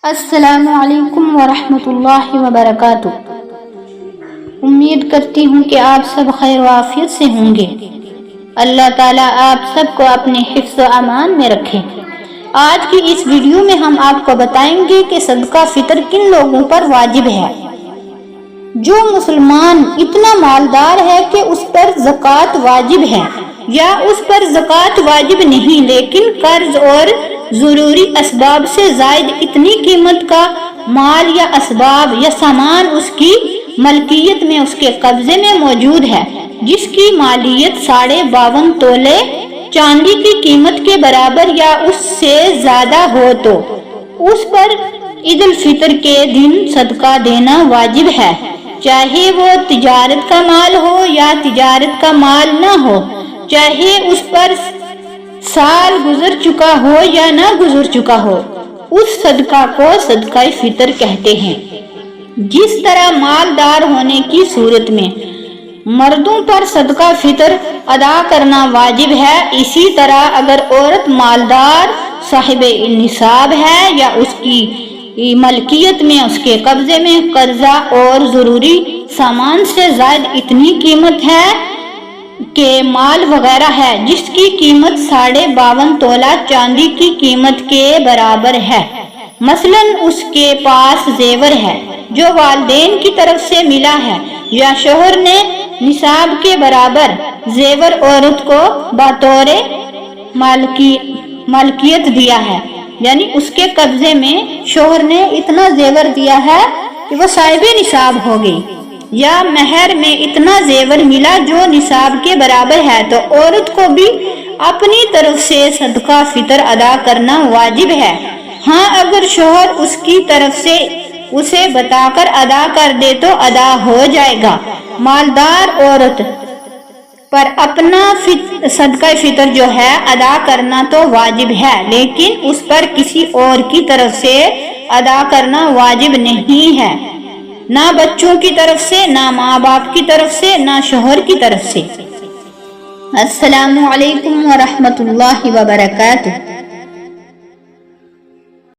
السلام علیکم ورحمۃ اللہ وبرکاتہ۔ امید کرتی ہوں کہ آپ سب خیر و عافیت سے ہوں گے۔ اللہ تعالیٰ آپ سب کو اپنے حفظ و امان میں رکھے۔ آج کی اس ویڈیو میں ہم آپ کو بتائیں گے کہ صدقہ فطر کن لوگوں پر واجب ہے۔ جو مسلمان اتنا مالدار ہے کہ اس پر زکوٰۃ واجب ہے، یا اس پر زکوٰۃ واجب نہیں لیکن قرض اور ضروری اسباب سے زائد اتنی قیمت کا مال یا اسباب یا سامان اس کی ملکیت میں اس کے قبضے میں موجود ہے، جس کی مالیت 52.5 تولے چاندی کی قیمت کے برابر یا اس سے زیادہ ہو، تو اس پر عید الفطر کے دن صدقہ دینا واجب ہے، چاہے وہ تجارت کا مال ہو یا تجارت کا مال نہ ہو، چاہے اس پر سال گزر چکا ہو یا نہ گزر چکا ہو، اس صدقہ کو صدقہ فطر کہتے ہیں۔ جس طرح مالدار ہونے کی صورت میں مردوں پر صدقہ فطر ادا کرنا واجب ہے، اسی طرح اگر عورت مالدار صاحب نصاب ہے یا اس کی ملکیت میں اس کے قبضے میں قرضہ اور ضروری سامان سے زائد اتنی قیمت ہے کہ مال وغیرہ ہے جس کی قیمت 52.5 تولہ چاندی کی قیمت کے برابر ہے، مثلا اس کے پاس زیور ہے جو والدین کی طرف سے ملا ہے، یا شوہر نے نصاب کے برابر زیور عورت کو بطور مالکیت دیا ہے، یعنی اس کے قبضے میں شوہر نے اتنا زیور دیا ہے کہ وہ صاحب نصاب ہو گئی، یا مہر میں اتنا زیور ملا جو نصاب کے برابر ہے، تو عورت کو بھی اپنی طرف سے صدقہ فطر ادا کرنا واجب ہے۔ ہاں، اگر شوہر اس کی طرف سے اسے بتا کر ادا کر دے تو ادا ہو جائے گا۔ مالدار عورت پر اپنا صدقہ فطر جو ہے ادا کرنا تو واجب ہے، لیکن اس پر کسی اور کی طرف سے ادا کرنا واجب نہیں ہے، نہ بچوں کی طرف سے، نہ ماں باپ کی طرف سے، نہ شوہر کی طرف سے۔ السلام علیکم ورحمۃ اللہ وبرکاتہ۔